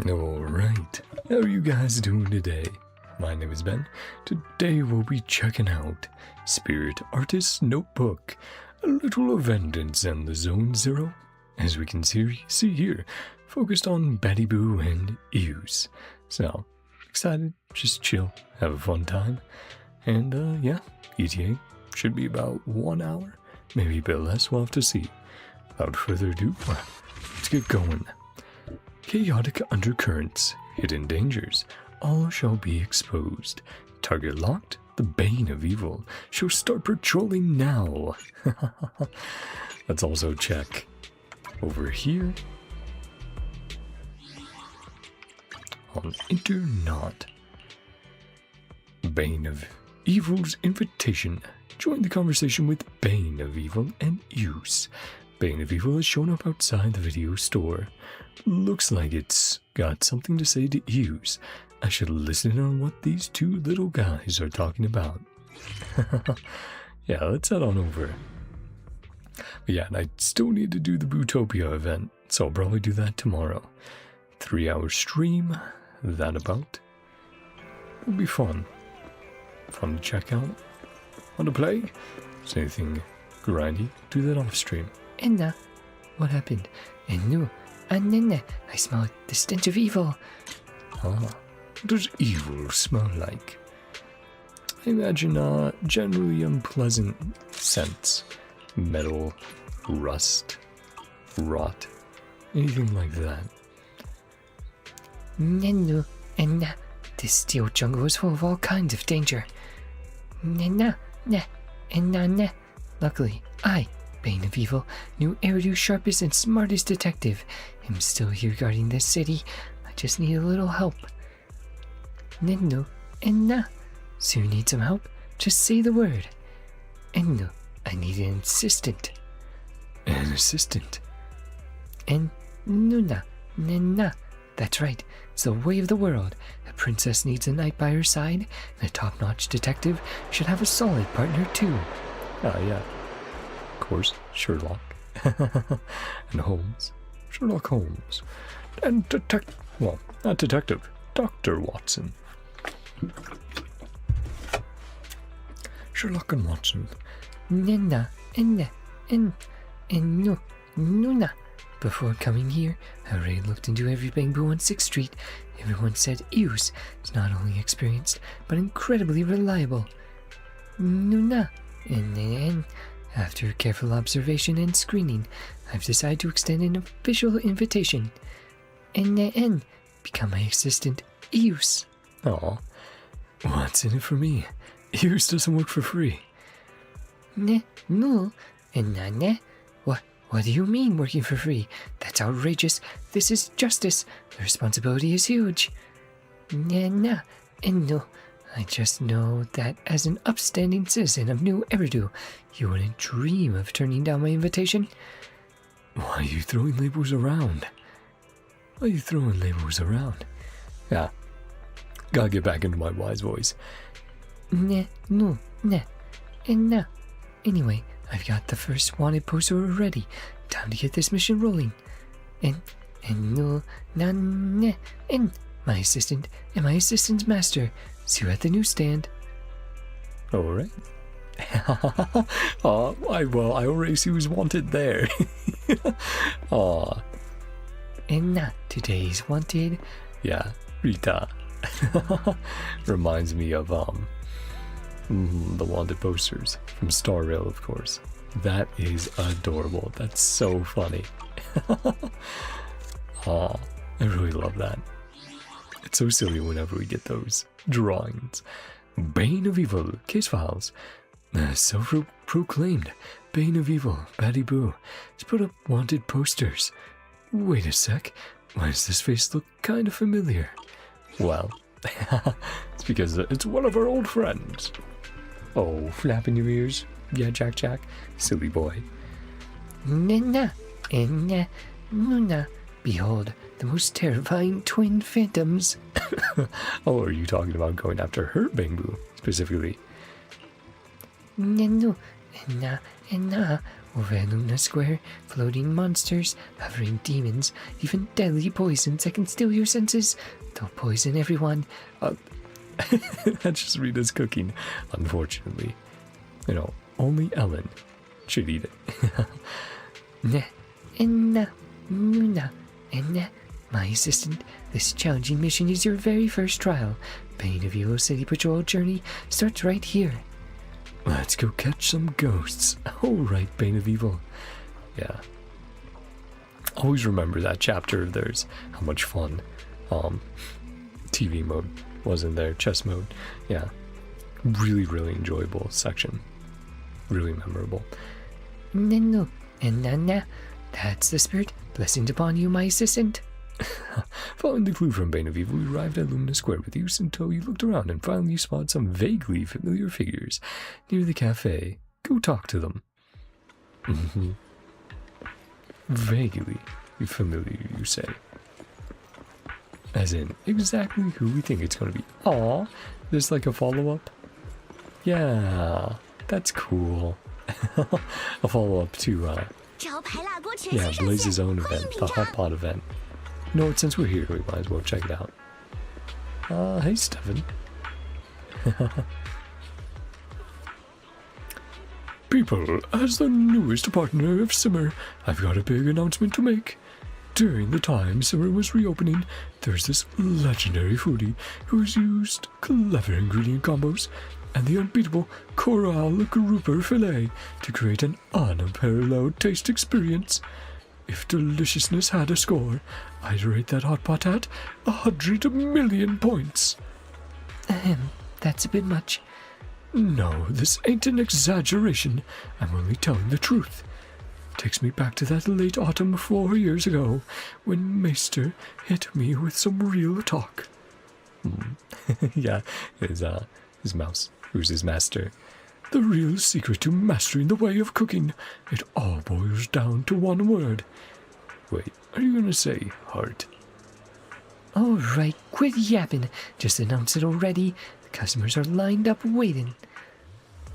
Alright, how are you guys doing today? My name is Ben. Today we'll be checking out Spirit Artist's Notebook, a little event in Zenlesszonezero, as we can see here, focused on Betty Boo and Ews. So, excited, just chill, have a fun time, and yeah, ETA should be about 1 hour, maybe a bit less, we'll have to see. Without further ado, let's get going. Chaotic undercurrents, hidden dangers, all shall be exposed. Target locked, the bane of evil shall start patrolling now. Let's also check over here on Internet. Bane of Evil's invitation. Join the conversation with Bane of Evil and Use. Bane of Evil has shown up outside the video store. Looks like it's got something to say to Use. I should listen on what these two little guys are talking about. Yeah, let's head on over. But yeah, and I still need to do the Bootopia event, so I'll probably do that tomorrow. 3-hour stream, that about. It'll be fun. Fun to check out. Want to play? Is anything grindy? Do that off stream. Enna, what happened? Ennu, Annenne, I smell the stench of evil. Ah, what does evil smell like? I imagine a generally unpleasant scents. Metal, rust, rot, anything like that. Nennu, Enna, this steel jungle is full of all kinds of danger. Nenna, ne, Enna, ne. Luckily, I, Bane of Evil, new Eridu's sharpest and smartest detective, am still here guarding this city. I just need a little help. Nennu, Enna. So you need some help? Just say the word. Ennu, I need an assistant. An assistant? Ennuna, Nenna. That's right, it's the way of the world. A princess needs a knight by her side, and a top-notch detective should have a solid partner too. Ah, yeah. Of course, Sherlock. And Holmes. Sherlock Holmes. And well, not detective, Dr. Watson. Sherlock and Watson. Nenna, Enne, Ennu, Nuna. Before coming here, I already looked into every bamboo on 6th Street. Everyone said Ews is not only experienced, but incredibly reliable. Nuna, and after careful observation and screening, I've decided to extend an official invitation. N, become my assistant, Ews. Aw, what's in it for me? Ews doesn't work for free. Ne, no, ne. What do you mean working for free? That's outrageous. This is justice. The responsibility is huge. Nah, and no. I just know that as an upstanding citizen of New Eridu, you wouldn't dream of turning down my invitation. Why are you throwing labels around? Yeah, gotta get back into my wise voice. Ne, no, ne, and nah. Anyway, I've got the first wanted poster already. Time to get this mission rolling. And no, ne, and my assistant and my assistant's master. See you at the newsstand. Alright. Well, I already see who's wanted there. Aw. And not today's wanted. Yeah, Rita. Reminds me of, the wanted posters from Starrail, of course. That is adorable. That's so funny. Aw, I really love that. It's so silly whenever we get those drawings. Bane of Evil, case files. Self-proclaimed Bane of Evil, Betty Boo, has put up wanted posters. Wait a sec, why does this face look kind of familiar? Well, It's because it's one of our old friends. Oh, flapping your ears. Yeah, Jack Jack. Silly boy. Nina, Inna, Nuna. Behold, the most terrifying twin phantoms. Oh, are you talking about going after her, Bangbu, specifically? Nenu, Inna, over Luna Square, floating monsters, hovering demons, even deadly poisons that can steal your senses. They'll poison everyone. That's just Rita's cooking, unfortunately. You know, only Ellen should eat it. Inna, Nuna, Inna. My assistant, this challenging mission is your very first trial. Bane of Evil City Patrol journey starts right here. Let's go catch some ghosts. Oh, right, Bane of Evil. Yeah. Always remember that chapter of theirs. How much fun. TV mode was in there. Chess mode. Yeah. Really, really enjoyable section. Really memorable. Nenu, Inna. That's the spirit. Blessings upon you, my assistant. Following the clue from Bane of Evil, you arrived at Lumina Square with use until you looked around and finally spotted some vaguely familiar figures near the cafe. Go talk to them. Vaguely familiar, you say. As in, exactly who we think it's going to be. Aw, there's like a follow-up? Yeah, that's cool. A follow-up to, Blaze's own event, the Hot Pot event. You know what, since we're here, we might as well check it out. Hey, Stefan. People, as the newest partner of Simmer, I've got a big announcement to make. During the time Simmer was reopening, there's this legendary foodie who's used clever ingredient combos and the unbeatable coral grouper fillet to create an unparalleled taste experience. If deliciousness had a score, I'd rate that hot pot at 100 million points. That's a bit much. No, this ain't an exaggeration. I'm only telling the truth. Takes me back to that late autumn 4 years ago, when Maester hit me with some real talk. Yeah, his mouse, who's his master. The real secret to mastering the way of cooking. It all boils down to one word. Wait, are you gonna say heart? All right, quit yapping. Just announce it already. The customers are lined up waiting.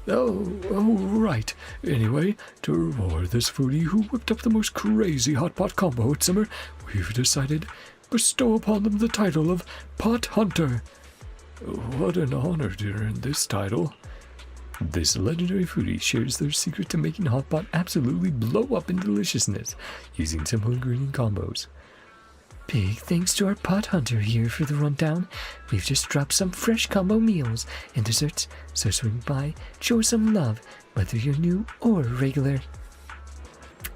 Oh, right. Anyway, to reward this foodie who whipped up the most crazy hot pot combo at Simmer, we've decided bestow upon them the title of Pot Hunter. What an honor to earn this title. This legendary foodie shares their secret to making hot pot absolutely blow up in deliciousness using simple ingredient combos. Big thanks to our pot hunter here for the rundown. We've just dropped some fresh combo meals and desserts, so swing by, show some love, whether you're new or regular.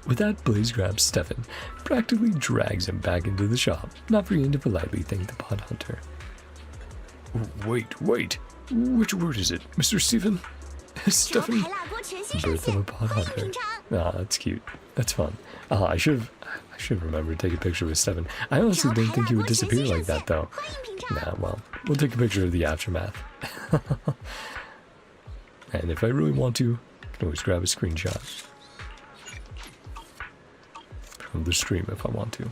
With that, Blaze grabs Stefan, practically drags him back into the shop, not forgetting to politely thank the pot hunter. Wait. Which word is it, Mr. Stephen? Stefan? Birth of a pot hunter. Ah, that's cute. That's fun. I should have remembered to take a picture with Stefan. I honestly didn't think he would disappear like that, though. Nah, well, we'll take a picture of the aftermath. And if I really want to, I can always grab a screenshot from the stream if I want to.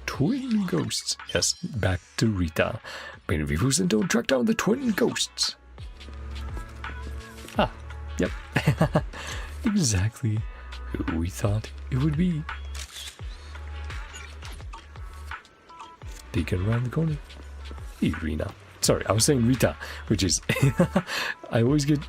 Twin ghosts. Yes, back to Rita. Bane of Evil and don't track down the twin ghosts. Ah, yep. Exactly who we thought it would be. Peeking around the corner. Hey, Rena. Sorry, I was saying Rita, which is... I always get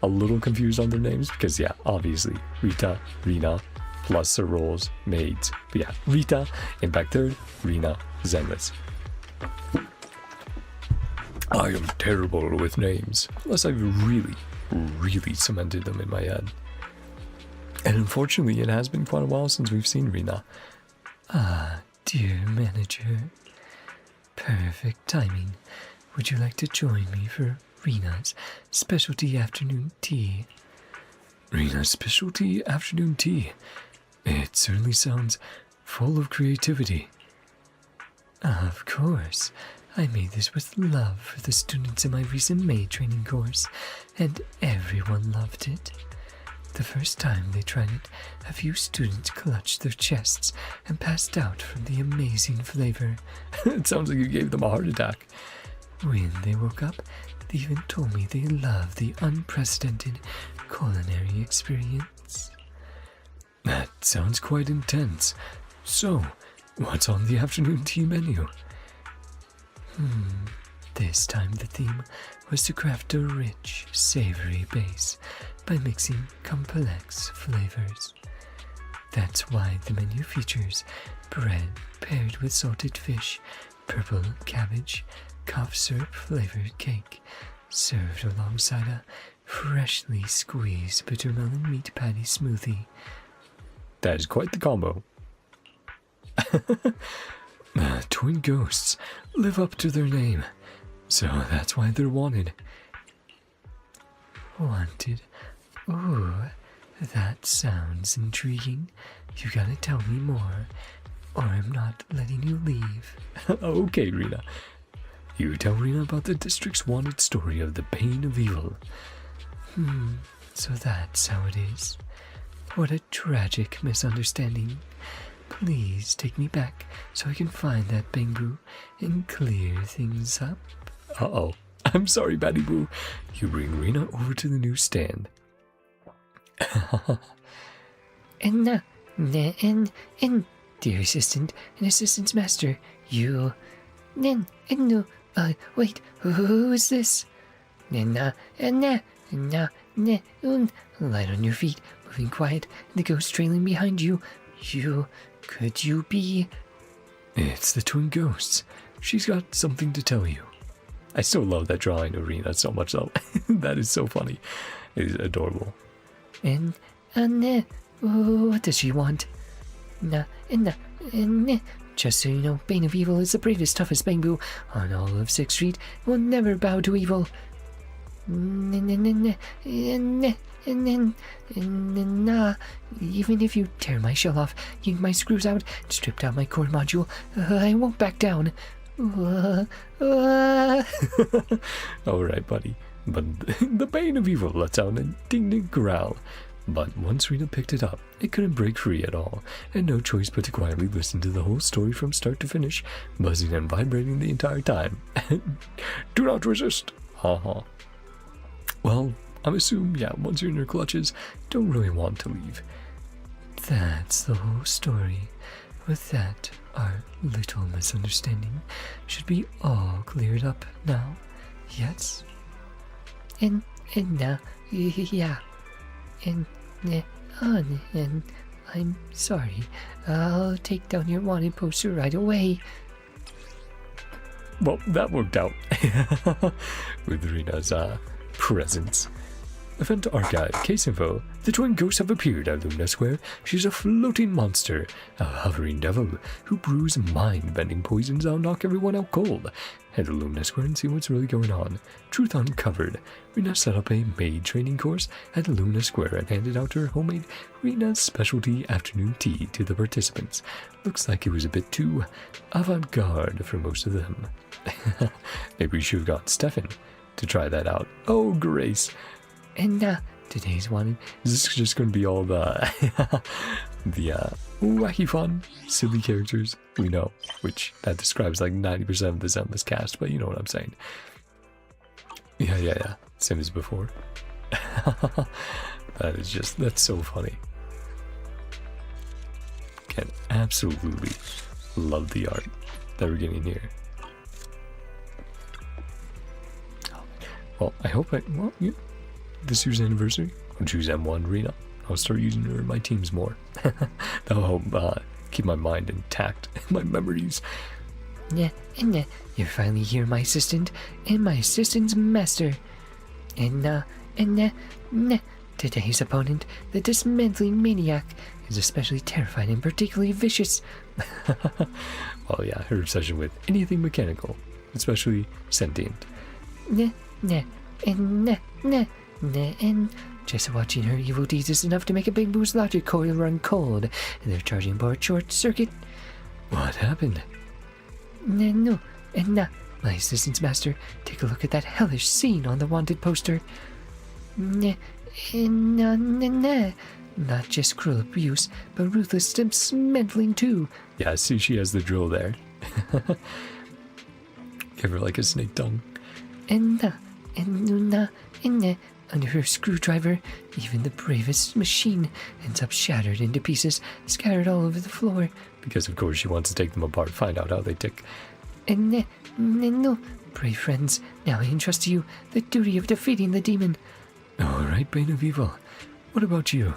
a little confused on their names because, yeah, obviously, Rita, Rena, plus her roles, maids. But yeah, Rita, Impact Third, Rena, Zenless. I am terrible with names, unless I've really cemented them in my head. And unfortunately, it has been quite a while since we've seen Rena. Ah, dear manager. Perfect timing. Would you like to join me for Rena's specialty afternoon tea? Rena's specialty afternoon tea? It certainly sounds full of creativity. Of course. I made this with love for the students in my recent maid training course, and everyone loved it. The first time they tried it, a few students clutched their chests and passed out from the amazing flavor. It sounds like you gave them a heart attack. When they woke up, they even told me they loved the unprecedented culinary experience. That sounds quite intense. So, what's on the afternoon tea menu? This time the theme was to craft a rich, savory base by mixing complex flavors. That's why the menu features bread paired with salted fish, purple cabbage, cough syrup flavored cake, served alongside a freshly squeezed bittermelon meat patty smoothie. That is quite the combo. Twin ghosts live up to their name, so that's why they're wanted. Wanted? Ooh, that sounds intriguing. You gotta tell me more, or I'm not letting you leave. Okay, Rena. You tell Rena about the district's wanted story of the Bane of Evil. So that's how it is. What a tragic misunderstanding. Please take me back so I can find that Bangboo and clear things up. Uh-oh. I'm sorry, Batty Boo. You bring Rena over to the newsstand. And dear assistant and assistant's master, you... wait, who is this? Light on your feet, moving quiet, the ghost trailing behind you. Could you be... It's the twin ghosts. She's got something to tell you. I still love that drawing of Rena so much though. That is so funny. It is adorable. And what does she want? Just so you know, Bane of Evil is the bravest, toughest Bangboo on all of 6th Street. Will never bow to evil. Even if you tear my shell off, yank my screws out, stripped out my core module, I won't back down. Alright, buddy. But the Bane of Evil lets out an indignant growl. But once Rena picked it up, it couldn't break free at all, and no choice but to quietly listen to the whole story from start to finish, buzzing and vibrating the entire time. Do not resist! Ha. Well, I'm assuming, once you're in her clutches, don't really want to leave. That's the whole story. With that, our little misunderstanding should be all cleared up now. Yes? And now, yeah. And I'm sorry. I'll take down your wanted poster right away. Well, that worked out. With Rena's presence. Event Archive, case info. The twin ghosts have appeared at Lumina Square. She's a floating monster, a hovering devil who brews mind-bending poisons that'll knock everyone out cold. Head to Lumina Square and see what's really going on. Truth Uncovered. Rena set up a maid training course at Lumina Square and handed out her homemade Rena's specialty afternoon tea to the participants. Looks like it was a bit too avant-garde for most of them. Maybe we should have got Stefan to try that out. Oh, Grace. And today's one is just going to be all the wacky fun, silly characters we know, which that describes like 90% of the Zenless cast, but you know what I'm saying. Yeah. Same as before. That's so funny. Can absolutely love the art that we're getting here. Well, I hope this year's anniversary, I'll choose M1 Rena. I'll start using her in my teams more. That'll help keep my mind intact, my memories. You're finally here, my assistant, and my assistant's master. Today's opponent, the dismantling maniac, is especially terrifying and particularly vicious. Well, yeah, her obsession with anything mechanical, especially sentient. And just watching her evil deeds is enough to make a Bangboo's logic coil run cold, and they're charging board short circuit. What happened? No, and my assistant's master, take a look at that hellish scene on the wanted poster. Nah. Not just cruel abuse, but ruthless dismantling too. Yeah, see, she has the drill there. Give her like a snake tongue. Under her screwdriver, even the bravest machine ends up shattered into pieces, scattered all over the floor. Because of course she wants to take them apart, find out how they tick. No, brave friends, now I entrust to you the duty of defeating the demon. Alright, Bane of Evil. What about you?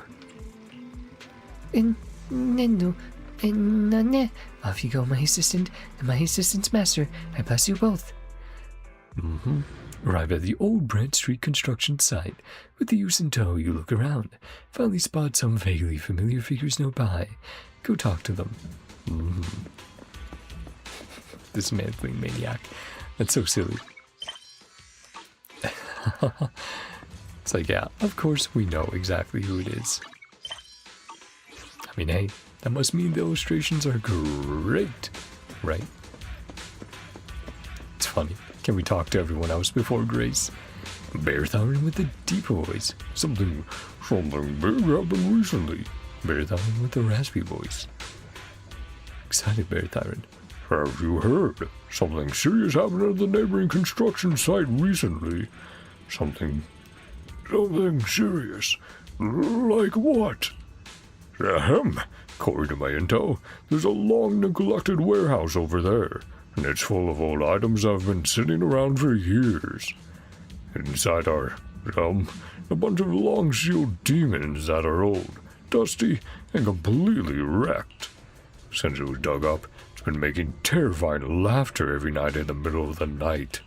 Off you go, my assistant, and my assistant's master. I bless you both. Arrive at the old Brent Street construction site. With the use in tow, you look around. Finally spot some vaguely familiar figures nearby. Go talk to them. Dismantling maniac. That's so silly. It's like, yeah, of course we know exactly who it is. I mean, hey, that must mean the illustrations are great, right? It's funny. Can we talk to everyone else before Grace? Bear Thyron with the deep voice. Something big happened recently. Bear Thyron with the raspy voice. Excited Bear Thyron. Have you heard? Something serious happened at the neighboring construction site recently. Something serious. Like what? Ahem. According to my intel, there's a long neglected warehouse over there, and it's full of old items that have been sitting around for years. Inside are, a bunch of long-sealed demons that are old, dusty, and completely wrecked. Since it was dug up, it's been making terrifying laughter every night in the middle of the night.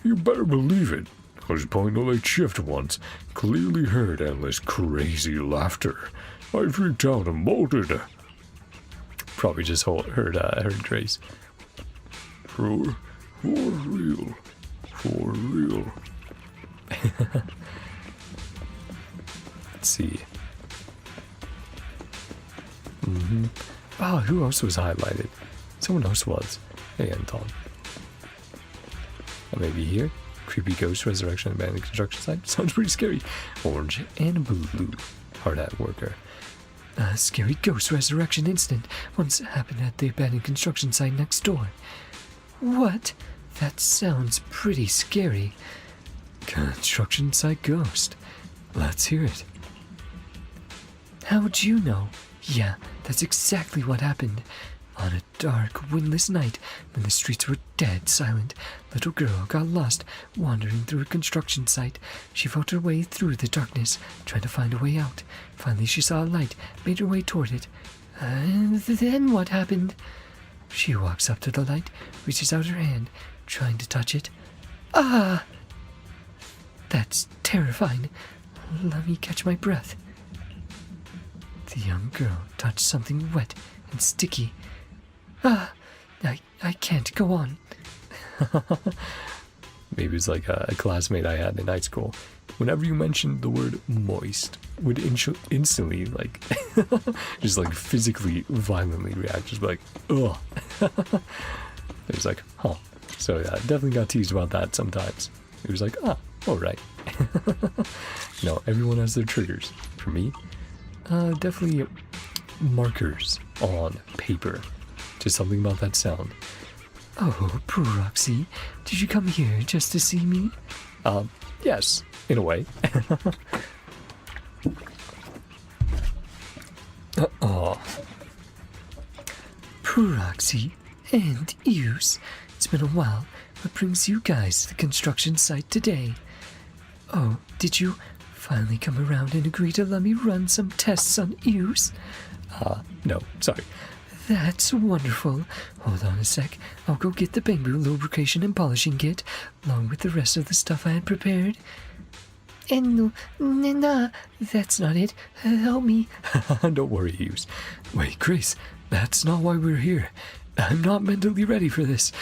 You better believe it. I was pulling the late shift once, clearly heard endless crazy laughter. I freaked out and bolted. Probably just heard Grace. For real. Let's see. Oh, who else was highlighted? Someone else was. Hey, Anton. Maybe here? Creepy ghost resurrection abandoned construction site. Sounds pretty scary. Orange and blue. Hard hat worker. A scary ghost resurrection incident once happened at the abandoned construction site next door. What? That sounds pretty scary. Construction site ghost. Let's hear it. How'd you know? Yeah, that's exactly what happened. On a dark, windless night, when the streets were dead silent, little girl got lost wandering through a construction site. She felt her way through the darkness, trying to find a way out. Finally, she saw a light, made her way toward it. And then what happened? She walks up to the light, reaches out her hand, trying to touch it. Ah! That's terrifying. Let me catch my breath. The young girl touched something wet and sticky. Ah, I can't go on. Maybe it's like a classmate I had in high school. Whenever you mentioned the word moist, would instantly like, just like physically, violently react, just like, ugh. It was like, huh. So yeah, definitely got teased about that sometimes. It was like, ah, alright. No, everyone has their triggers. For me, definitely markers on paper. Just something about that sound. Oh, poor Roxy, did you come here just to see me? Yes, in a way. Oh. Poor Roxy and Ews. It's been a while. What brings you guys to the construction site today? Oh, did you finally come around and agree to let me run some tests on Ews? No, sorry. That's wonderful. Hold on a sec. I'll go get the bamboo lubrication and polishing kit, along with the rest of the stuff I had prepared. And nah, that's not it. Help me. Don't worry, Hughes. Wait, Grace, that's not why we're here. I'm not mentally ready for this.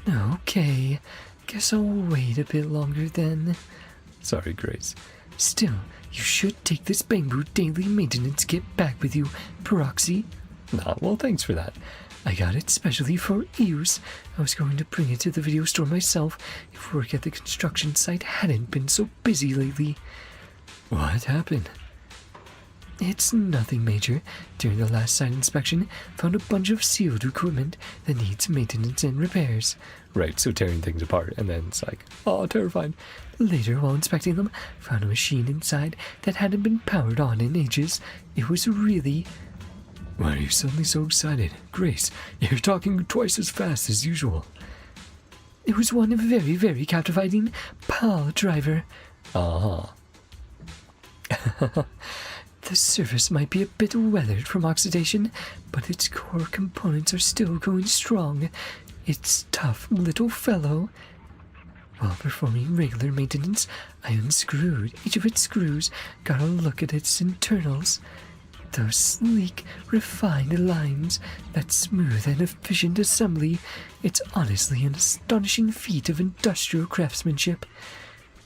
Okay, guess I'll wait a bit longer then. Sorry, Grace. Still, you should take this bamboo daily maintenance kit back with you, Peroxy. Nah, well, thanks for that. I got it specially for use. I was going to bring it to the video store myself if work at the construction site hadn't been so busy lately. What happened? It's nothing major. During the last site inspection, found a bunch of sealed equipment that needs maintenance and repairs. Right, so tearing things apart, and then it's like, oh, terrifying. Later, while inspecting them, found a machine inside that hadn't been powered on in ages. It was really... Why are you suddenly so excited? Grace, you're talking twice as fast as usual. It was one very, very captivating pile driver. Uh-huh. The surface might be a bit weathered from oxidation, but its core components are still going strong. It's tough little fellow. While performing regular maintenance, I unscrewed each of its screws, got a look at its internals. Those sleek, refined lines, that smooth and efficient assembly, it's honestly an astonishing feat of industrial craftsmanship.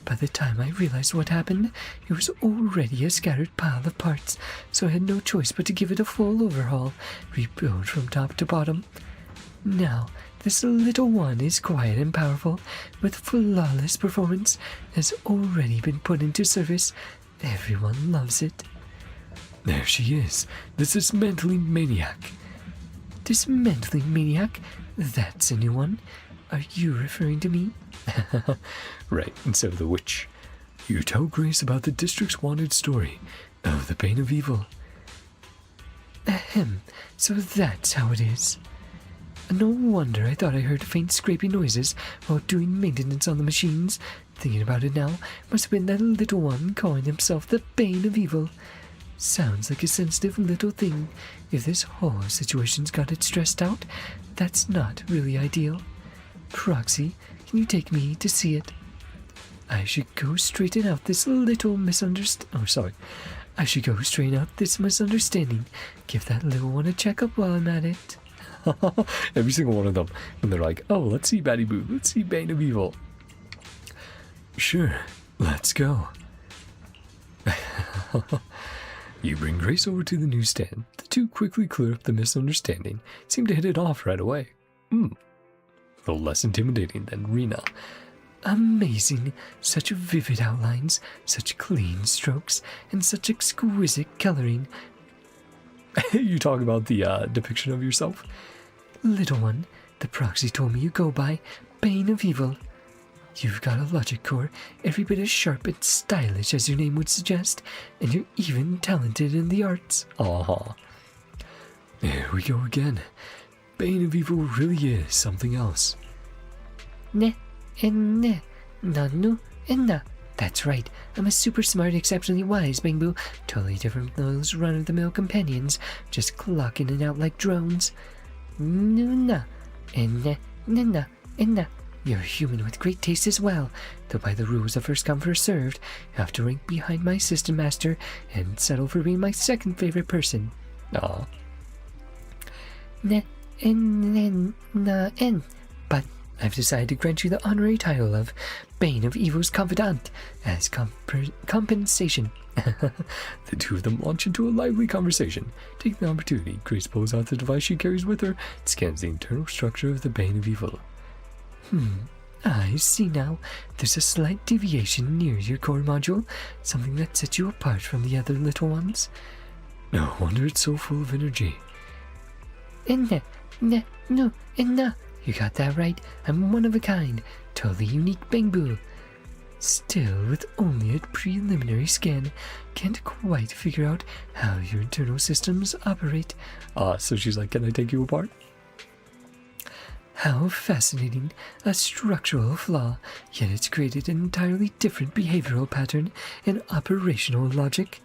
By the time I realized what happened, it was already a scattered pile of parts, so I had no choice but to give it a full overhaul, rebuild from top to bottom. Now, this little one is quiet and powerful, with flawless performance, has already been put into service. Everyone loves it. There she is, the dismantling maniac. Dismantling maniac? That's a new one. Are you referring to me? Right, and so the witch. You tell Grace about the district's wanted story of the Bane of Evil. Ahem, so that's how it is. No wonder I thought I heard faint scraping noises while doing maintenance on the machines. Thinking about it now, must have been that little one calling himself the Bane of Evil. Sounds like a sensitive little thing. If this whole situation's got it stressed out, that's not really ideal. Proxy, can you take me to see it? I should go straighten out this little I should go straighten out this misunderstanding. Give that little one a checkup while I'm at it. Every single one of them. And they're like, oh, let's see Batty Boo. Let's see Bane of Evil. Sure, let's go. You bring Grace over to the newsstand. The two quickly clear up the misunderstanding. Seem to hit it off right away. A little less intimidating than Rena. Amazing. Such vivid outlines, such clean strokes, and such exquisite coloring. You talk about the depiction of yourself? Little one, the proxy told me you go by Bane of Evil. You've got a logic core, every bit as sharp and stylish as your name would suggest, and you're even talented in the arts. Uh-huh. Here we go again. Bane of Evil really is something else. That's right. I'm a super smart, exceptionally wise Bangbu. Totally different from those run-of-the-mill companions, just clocking in and out like drones. You're a human with great taste as well, though by the rules of first come first served, you have to rank behind my system master and settle for being my second favorite person. Aw. But I've decided to grant you the honorary title of Bane of Evil's Confidant as compensation. The two of them launch into a lively conversation. Taking the opportunity, Grace pulls out the device she carries with her and scans the internal structure of the Bane of Evil. I see now. There's a slight deviation near your core module, something that sets you apart from the other little ones. No wonder it's so full of energy. You got that right. I'm one of a kind, totally unique Bangbu. Still, with only a preliminary scan, can't quite figure out how your internal systems operate. So she's like, can I take you apart? How fascinating. A structural flaw, yet it's created an entirely different behavioral pattern and operational logic.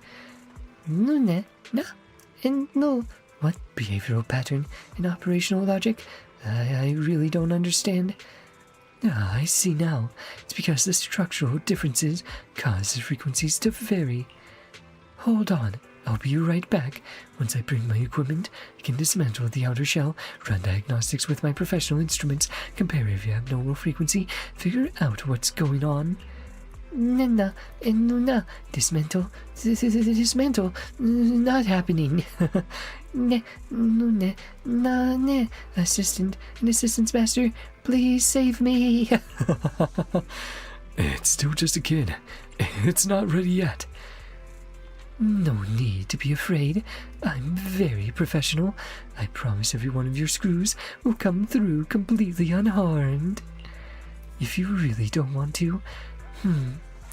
No. What behavioral pattern and operational logic? I really don't understand. I see now. It's because the structural differences cause the frequencies to vary. Hold on. I'll be right back. Once I bring my equipment, I can dismantle the outer shell, run diagnostics with my professional instruments, compare every abnormal frequency, figure out what's going on. Nana, and Nuna, dismantle, dismantle, not happening. Ne, Nune, na, ne, assistant, an assistant's master, please save me. It's still just a kid. It's not ready yet. No need to be afraid. I'm very professional. I promise every one of your screws will come through completely unharmed. If you really don't want to,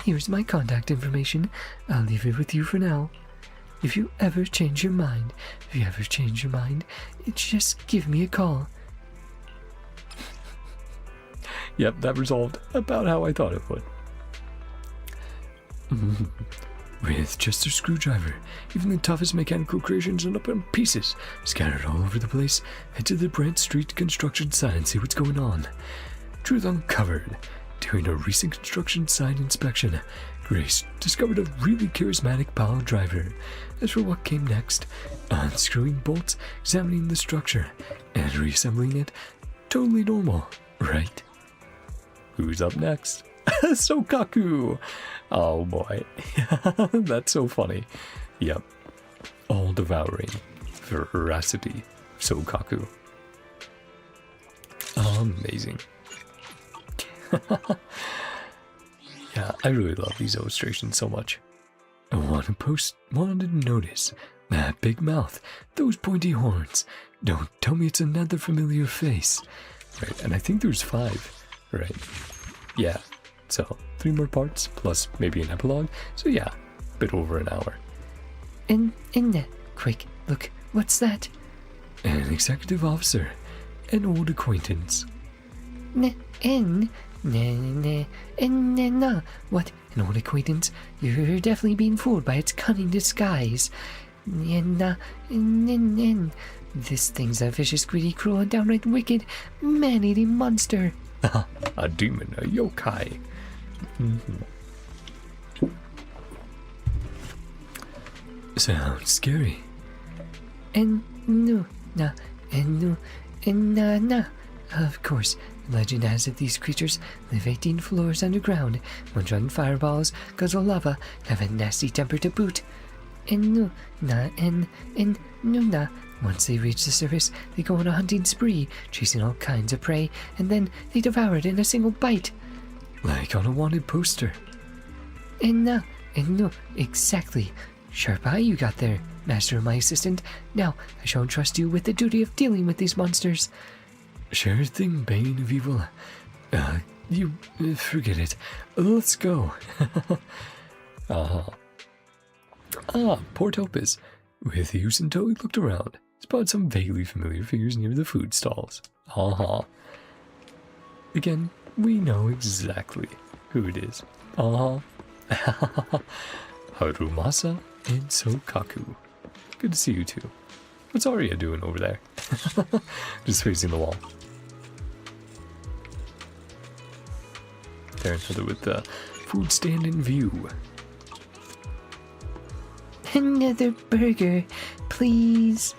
here's my contact information. I'll leave it with you for now. If you ever change your mind, just give me a call. Yep, that resolved about how I thought it would. With just a screwdriver, even the toughest mechanical creations end up in pieces, scattered all over the place. Head to the Brent Street construction site and see what's going on. Truth uncovered. During a recent construction site inspection, Grace discovered a really charismatic pile driver. As for what came next, unscrewing bolts, examining the structure, and reassembling it, totally normal, right? Who's up next? Sokaku! Oh boy, that's so funny. Yep, all devouring veracity, Sokaku. Amazing. Yeah, I really love these illustrations so much. I wanted to notice that big mouth, those pointy horns. Don't tell me it's another familiar face. Right, and I think there's 5, right? Yeah, so 3 more parts, plus maybe an epilogue. So yeah, a bit over an hour. In there, quick, look, what's that? An executive officer, an old acquaintance. What? An old acquaintance? You're definitely being fooled by its cunning disguise. This thing's a vicious, greedy, cruel, and downright wicked, man-eating monster. A demon, a yokai. Sounds scary. Of course, legend has it these creatures live 18 floors underground, munch on fireballs, guzzle lava, have a nasty temper to boot. Once they reach the surface, they go on a hunting spree, chasing all kinds of prey, and then they devour it in a single bite. Like on a wanted poster. Exactly. Sharp eye you got there, master of my assistant. Now, I shall entrust you with the duty of dealing with these monsters. Sure thing, Bane of Evil. You forget it. Let's go. Poor Topaz. With use in tow, he looked around. Spotted some vaguely familiar figures near the food stalls. Again, we know exactly who it is. Harumasa and Sokaku. Good to see you two. What's Arya doing over there? Just facing the wall. There, another with the food stand in view. Another burger, please.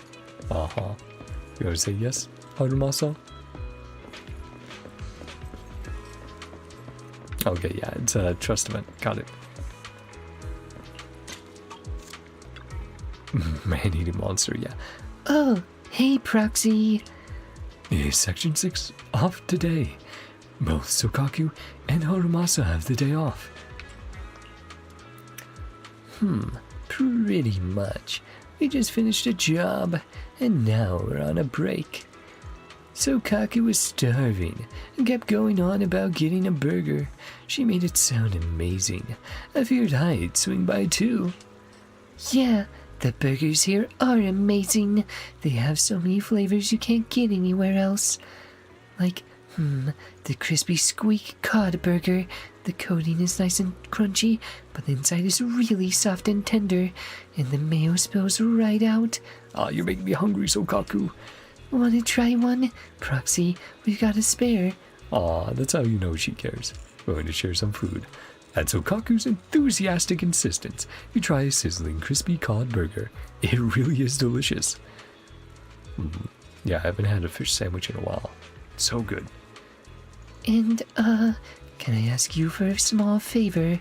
You want to say yes, Harumasa? Okay, yeah, it's a trustament. Got it. Man-eating monster, yeah. Oh, hey, Proxy. Is Section 6 off today? Both Sokaku and Harumasa have the day off. Pretty much. We just finished a job, and now we're on a break. Sokaku was starving and kept going on about getting a burger. She made it sound amazing. I feared I'd swing by too. Yeah, the burgers here are amazing. They have so many flavors you can't get anywhere else. Like, the crispy squeak cod burger. The coating is nice and crunchy, but the inside is really soft and tender, and the mayo spills right out. You're making me hungry, Sokaku. Wanna try one? Proxy, we've got a spare. That's how you know she cares. Going to share some food. At Sokaku's enthusiastic insistence, you try a sizzling crispy cod burger. It really is delicious. Yeah, I haven't had a fish sandwich in a while. So good. And, can I ask you for a small favor?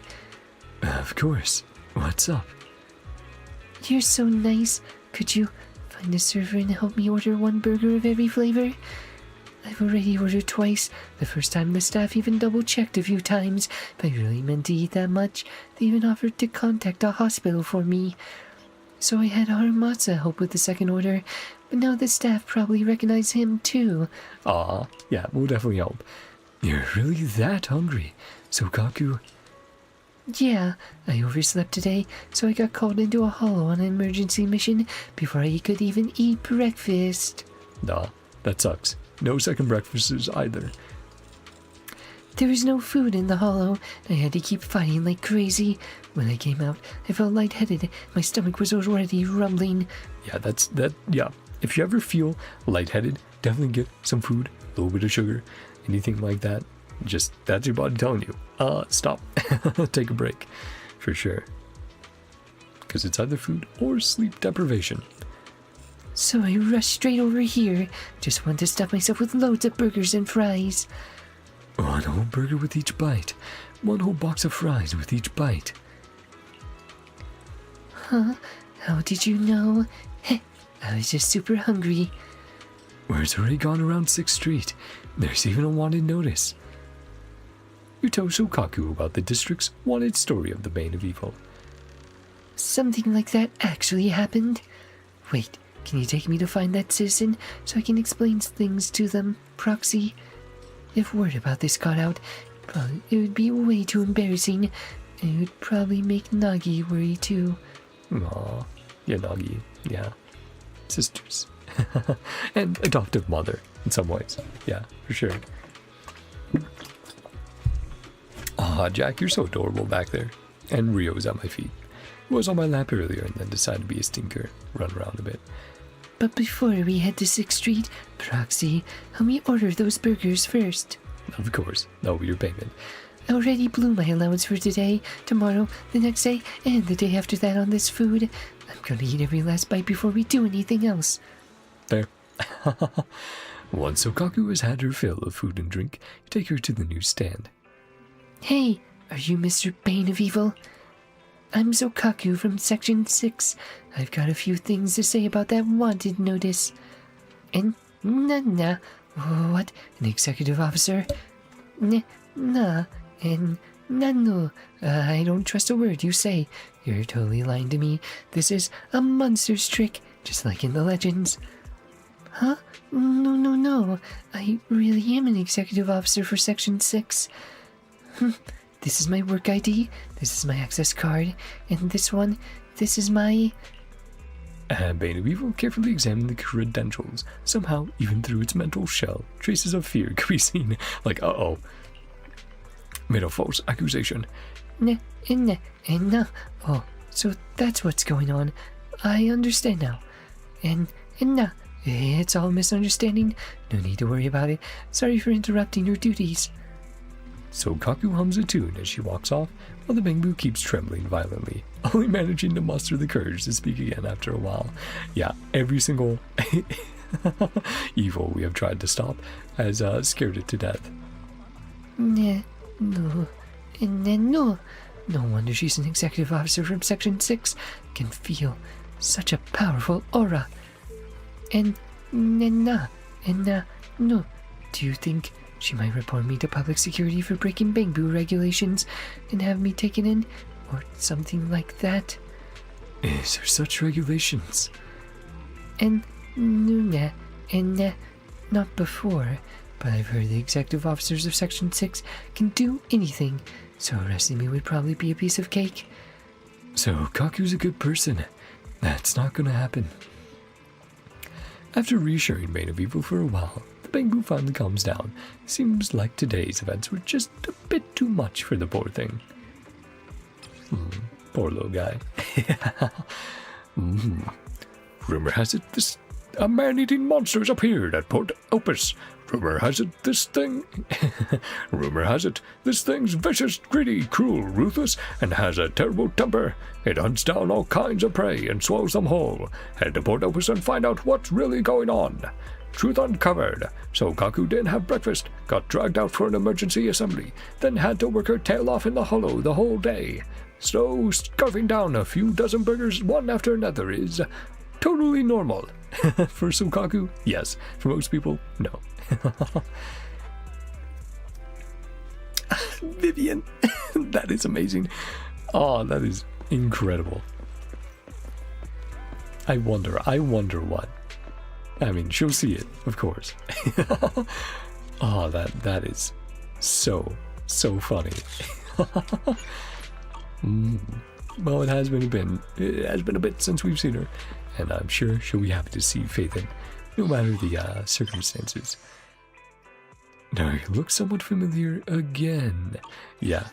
Of course. What's up? You're so nice. Could you find a server and help me order 1 burger of every flavor? I've already ordered twice. The first time the staff even double-checked a few times. If I really meant to eat that much, they even offered to contact a hospital for me. So I had Harumatsu help with the second order, but now the staff probably recognize him too. Aw, yeah, we'll definitely help. You're really that hungry. So Kaku... Yeah, I overslept today, so I got called into a hollow on an emergency mission before I could even eat breakfast. Nah, that sucks. No second breakfasts either. There was no food in the hollow. I had to keep fighting like crazy. When I came out, I felt lightheaded. My stomach was already rumbling. Yeah. If you ever feel lightheaded, definitely get some food, a little bit of sugar, anything like that. Just, that's your body telling you, stop, take a break, for sure. Because it's either food or sleep deprivation. So I rushed straight over here. Just wanted to stuff myself with loads of burgers and fries. 1 whole burger with each bite. 1 whole box of fries with each bite. Huh? How did you know? Heh, I was just super hungry. Word's already gone around 6th Street. There's even a wanted notice. You tell Shokaku about the district's wanted story of the Bane of Evil. Something like that actually happened? Wait, can you take me to find that citizen so I can explain things to them, Proxy? If word about this got out, it would be way too embarrassing, and it would probably make Nagi worry too. Aw, yeah, Nagi, yeah. Sisters. And adoptive mother, in some ways. Yeah, for sure. Aw, Jack, you're so adorable back there. And Rio's at my feet. He was on my lap earlier and then decided to be a stinker, run around a bit. But before we head to 6th Street, Proxy, help me order those burgers first. Of course, that'll be your payment. I already blew my allowance for today, tomorrow, the next day, and the day after that on this food. I'm gonna eat every last bite before we do anything else. Fair. Once Sokaku has had her fill of food and drink, you take her to the newsstand. Hey, are you Mr. Bane of Evil? I'm Zokaku from Section 6. I've got a few things to say about that wanted notice. And what? An executive officer? And no. I don't trust a word you say. You're totally lying to me. This is a monster's trick, just like in the legends. Huh? No. I really am an executive officer for Section 6. This is my work ID, this is my access card, and this is my... Bane of Evil carefully examined the credentials. Somehow, even through its mental shell, traces of fear could be seen. Like, uh-oh. Made a false accusation. No. Oh, so that's what's going on. I understand now. And no. It's all a misunderstanding. No need to worry about it. Sorry for interrupting your duties. So Kaku hums a tune as she walks off, while the Bangbu keeps trembling violently, only managing to muster the courage to speak again after a while. Yeah, every single evil we have tried to stop has scared it to death. No. No wonder she's an executive officer from Section 6. Can feel such a powerful aura. No. Do you think she might report me to public security for breaking Bangbu regulations and have me taken in, or something like that? Is there such regulations? Not before, but I've heard the executive officers of Section 6 can do anything, so arresting me would probably be a piece of cake. So Kaku's a good person. That's not gonna happen. After reassuring Bane of Evil for a while, the Bangbu finally calms down. Seems like today's events were just a bit too much for the poor thing. Poor little guy. Rumor has it a man-eating monster has appeared at Port Opus. Rumor has it this thing's vicious, greedy, cruel, ruthless, and has a terrible temper. It hunts down all kinds of prey and swallows them whole. Head to Port Opus and find out what's really going on. Truth uncovered. So Kaku didn't have breakfast, got dragged out for an emergency assembly, then had to work her tail off in the hollow the whole day. So scarfing down a few dozen burgers one after another is totally normal. For some Kaku, yes. For most people, no. Vivian, that is amazing. Oh, that is incredible. I wonder what. I mean, she'll see it, of course. Oh, that is so funny. Well, it has been a bit since we've seen her, and I'm sure she'll be happy to see Phaethon, no matter the circumstances. Now, you look somewhat familiar again. Yeah,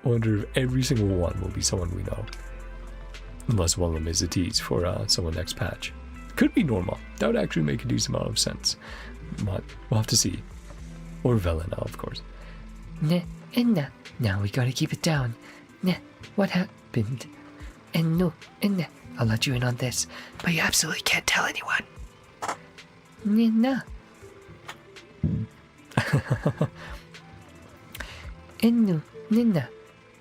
I wonder if every single one will be someone we know. Unless one of them is a tease for someone next patch. Could be normal. That would actually make a decent amount of sense. But we'll have to see. Or Velena, of course. Now we gotta keep it down. What happened? I'll let you in on this, but you absolutely can't tell anyone. Nah. Nina,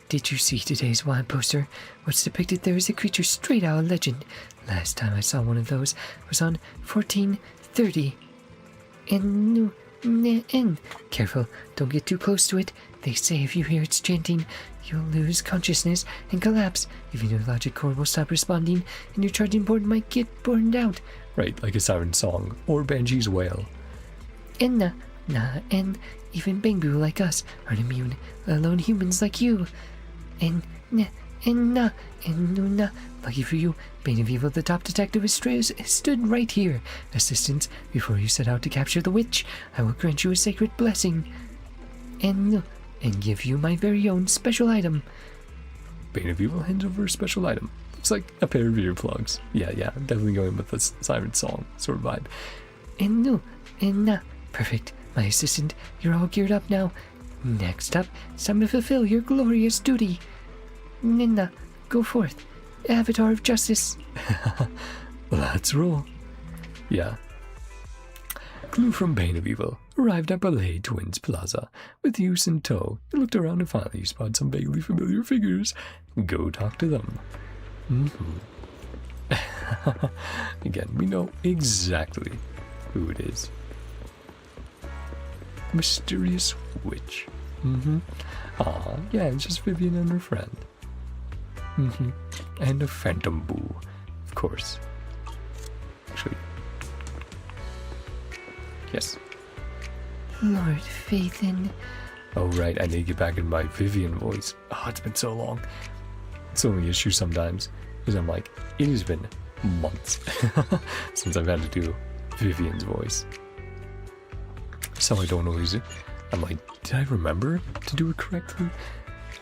did you see today's wine poster? What's depicted there is a creature straight out of legend. Last time I saw one of those was on 1430. Careful, don't get too close to it. They say if you hear its chanting, you'll lose consciousness and collapse. Even your logic core will stop responding, and your charging board might get burned out. Right, like a siren song or Banshee's wail. And even Bangbu like us aren't immune, let alone humans like you. Lucky for you, Bane of Evil, the top detective, stood right here. Assistance, before you set out to capture the witch, I will grant you a sacred blessing. And give you my very own special item. Bane of Evil hands over a special item. Looks like a pair of earplugs. Yeah, definitely going with the siren song sort of vibe. Perfect. My assistant, you're all geared up now. Next up, it's time to fulfill your glorious duty. Nina, go forth. Avatar of Justice. Let's roll. Yeah. Clue from Bane of Evil. Arrived at Ballet Twins Plaza. With use in tow, you looked around and finally spotted some vaguely familiar figures. Go talk to them. Again, we know exactly who it is. Mysterious witch. Aw, yeah, it's just Vivian and her friend. And a phantom boo, of course. Actually, yes. Lord Phaethon. Oh right, I need to get back in my Vivian voice. Oh, it's been so long. It's the only issue sometimes, because I'm like, it has been months since I've had to do Vivian's voice. So I don't always, I'm like, did I remember to do it correctly?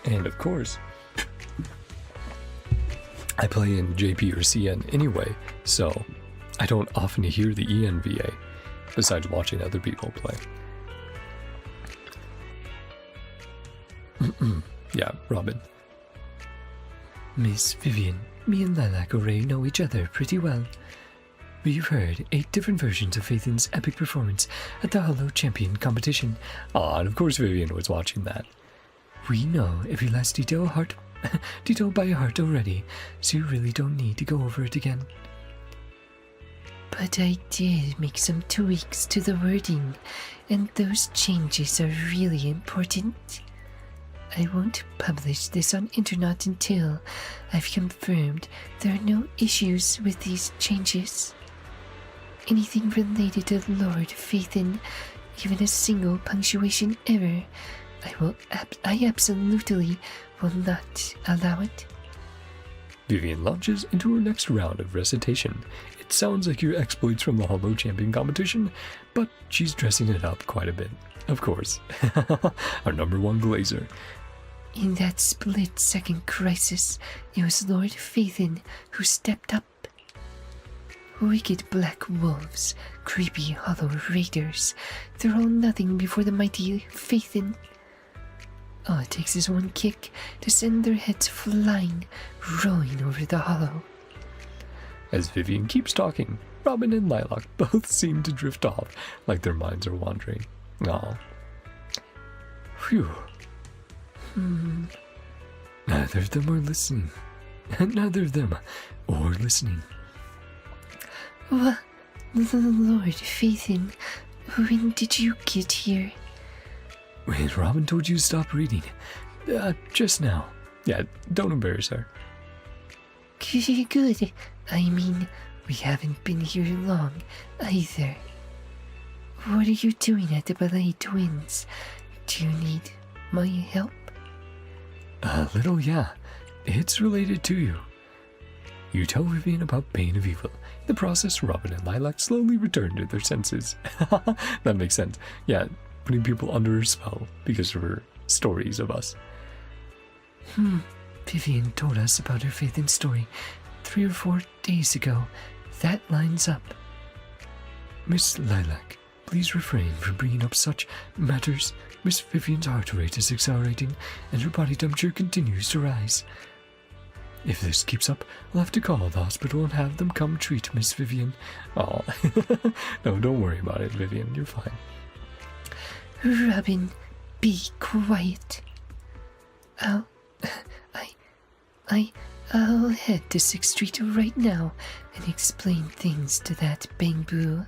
And of course, I play in JP or CN anyway, so I don't often hear the ENVA, besides watching other people play. Yeah, Robin. Miss Vivian, me and Lilac already know each other pretty well. We've heard 8 different versions of Phaethon's epic performance at the Hollow Champion competition. Ah, and of course Vivian was watching that. We know every last detail by heart already, so you really don't need to go over it again. But I did make some tweaks to the wording, and those changes are really important. I won't publish this on internet until I've confirmed there are no issues with these changes. Anything related to Lord Phaethon, even a single punctuation error, I absolutely will not allow it. Vivian launches into her next round of recitation. It sounds like your exploits from the Hollow Champion competition, but she's dressing it up quite a bit. Of course. Our #1 glazer. In that split-second crisis, it was Lord Phaethon who stepped up. Wicked black wolves, creepy hollow raiders, they're all nothing before the mighty Phaethon. All it takes is one kick to send their heads flying, rolling over the hollow. As Vivian keeps talking, Robin and Lilac both seem to drift off, like their minds are wandering. Aw. Phew. Neither of them are listening. Neither of them or listening. Lord Phaethon, when did you get here? When Robin told you to stop reading. Just now. Yeah, don't embarrass her. Good. I mean, we haven't been here long, either. What are you doing at the Ballet Twins? Do you need my help? A little, yeah. It's related to you. You tell Vivian about Bane of Evil. In the process, Robin and Lilac slowly return to their senses. That makes sense. Yeah, putting people under her spell because of her stories of us. Vivian told us about her Phaethon story 3 or 4 days ago. That lines up. Miss Lilac, please refrain from bringing up such matters. Miss Vivian's heart rate is accelerating, and her body temperature continues to rise. If this keeps up, I'll have to call the hospital and have them come treat Miss Vivian. Oh, no, don't worry about it, Vivian. You're fine. Robin, be quiet. I'll head to 6th Street right now and explain things to that Bangbu.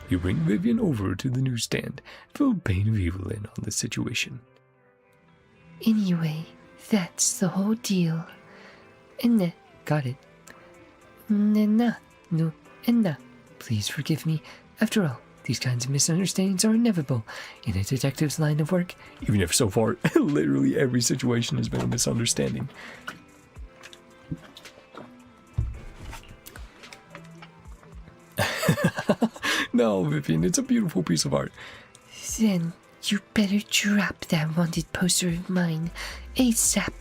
You bring Vivian over to the newsstand, fill Bane of Evil in on the situation. Anyway, that's the whole deal. Got it. Please forgive me. After all, these kinds of misunderstandings are inevitable in a detective's line of work. Even if so far, literally every situation has been a misunderstanding. No, Vivian, it's a beautiful piece of art. Then you better drop that wanted poster of mine ASAP.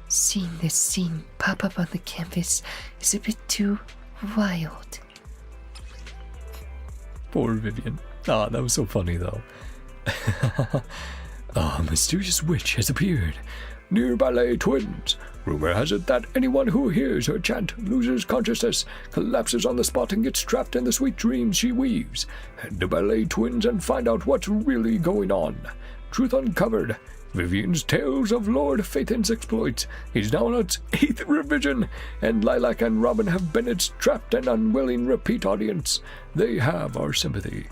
Seeing this scene pop up on the canvas is a bit too wild. Poor Vivian. Ah, that was so funny, though. A mysterious witch has appeared near Ballet Twins. Rumor has it that anyone who hears her chant loses consciousness, collapses on the spot, and gets trapped in the sweet dreams she weaves. Head to Ballet Twins and find out what's really going on. Truth uncovered. Vivian's Tales of Lord Phaethon's exploits is now on its 8th revision, and Lilac and Robin have been its trapped and unwilling repeat audience. They have our sympathy.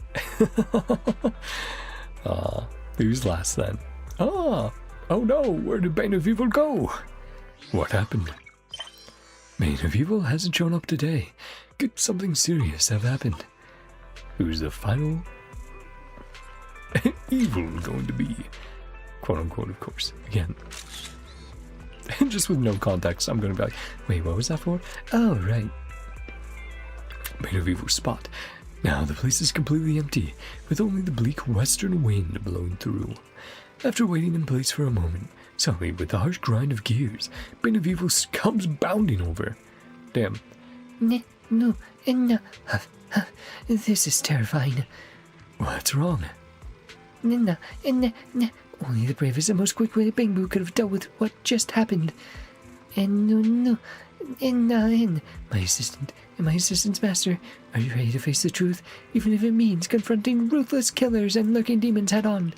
Who's last then? Oh no, where did Bane of Evil go? What happened? Bane of Evil hasn't shown up today. Could something serious have happened? Who's the final evil going to be? Quote unquote, of course. Again. Just with no context, I'm going to be like, wait, what was that for? Oh, right. Bane of Evil's spot. Now the place is completely empty, with only the bleak western wind blowing through. After waiting in place for a moment, suddenly with the harsh grind of gears, Bane of Evil comes bounding over. Damn. No. This is terrifying. What's wrong? Only the bravest and most quick-witted Bangbu could have dealt with what just happened. My assistant's master, are you ready to face the truth, even if it means confronting ruthless killers and lurking demons head-on?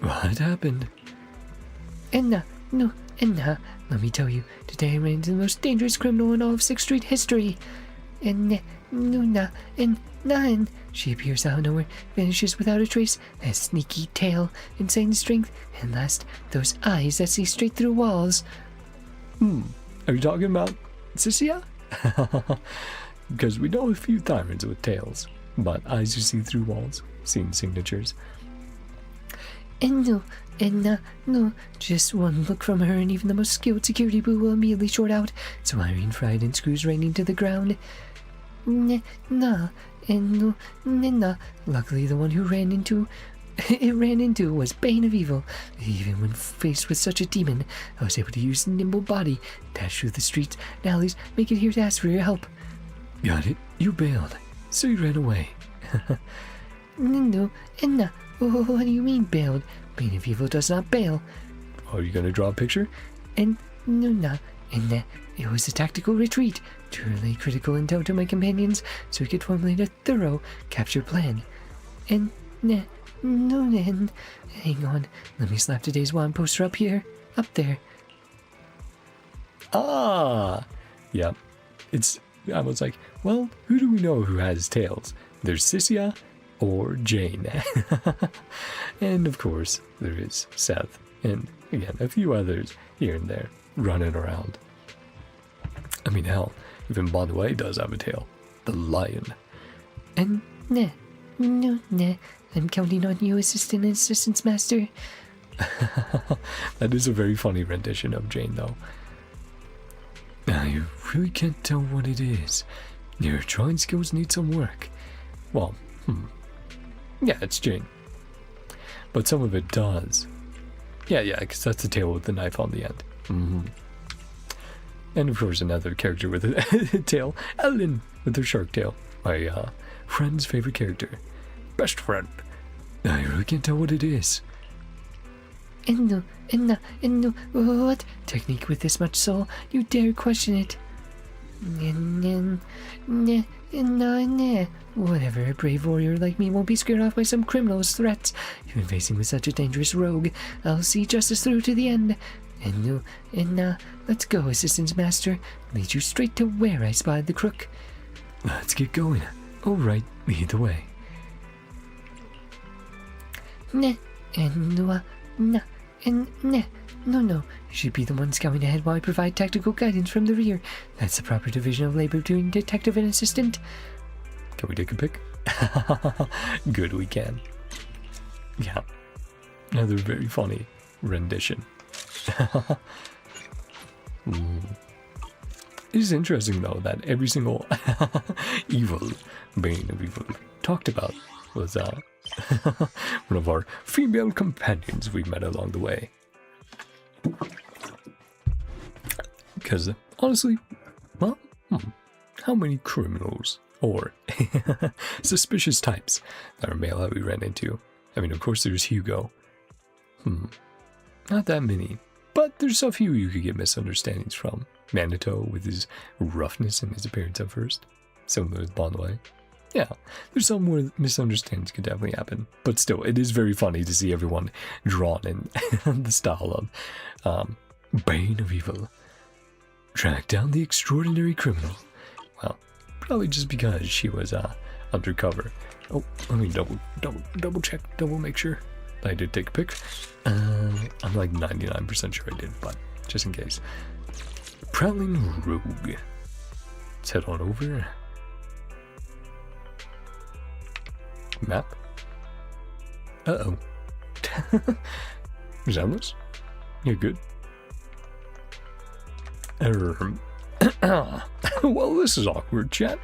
What happened? Let me tell you, today I ran into the most dangerous criminal in all of 6th Street history. She appears out of nowhere, vanishes without a trace, has sneaky tail, insane strength, and last, those eyes that see straight through walls. Are you talking about Cecilia? Because we know a few tyrants with tails, but eyes who see through walls, seen signatures. No, just one look from her and even the most skilled security boo will immediately short out, so Irene fried and screws raining to the ground. Luckily the one who ran into was Bane of Evil. Even when faced with such a demon, I was able to use a nimble body, dash through the streets and alleys, make it here to ask for your help. Got it. You bailed. So you ran away. What do you mean bailed? Bane of Evil does not bail. Are you gonna draw a picture? and it was a tactical retreat to relay critical intel to my companions so we could formulate a thorough capture plan. And no, then, hang on, let me slap today's wand poster up here, up there. Ah, yeah. I was like, well, who do we know who has tails? There's Sissia or Jane. And of course, there is Seth. And again, a few others here and there running around. I mean, hell, even BANE does have a tail. The lion. And no, I'm counting on you, assistance master. That is a very funny rendition of Jane, though. Now, you really can't tell what it is. Your drawing skills need some work. Well, yeah, it's Jane. But some of it does. Yeah, because that's the tail with the knife on the end. And of course, another character with a tail, Ellen, with her shark tail. My friend's favorite character. Best friend. I really can't tell what it is. No, what? Technique with this much soul? You dare question it? Nah. Whatever, a brave warrior like me won't be scared off by some criminal's threats. You're facing with such a dangerous rogue. I'll see justice through to the end. Let's go, assistance master. Lead you straight to where I spied the crook. Let's get going. All right, lead the way. No. You should be the one scouting ahead while I provide tactical guidance from the rear. That's the proper division of labor between detective and assistant. Can we take a pic? Good, we can. Yeah. Another very funny rendition. It is interesting, though, that every single evil, bane of evil talked about was one of our female companions we met along the way. Because, honestly, well, how many criminals or suspicious types that are male that we ran into? I mean, of course, there's Hugo. Not that many, but there's a few you could get misunderstandings from. Manito with his roughness and his appearance at first, similar with BANE. Yeah, there's some where misunderstandings could definitely happen, but still, it is very funny to see everyone drawn in the style of Bane of Evil. Track down the extraordinary criminal. Well, probably just because she was undercover. Oh, let me double check, make sure I did take a pic. I'm like 99% sure I did, but just in case. Prowling rogue. Let's head on over. Map. Uh-oh. Zenless? You're good. Well, this is awkward, chat.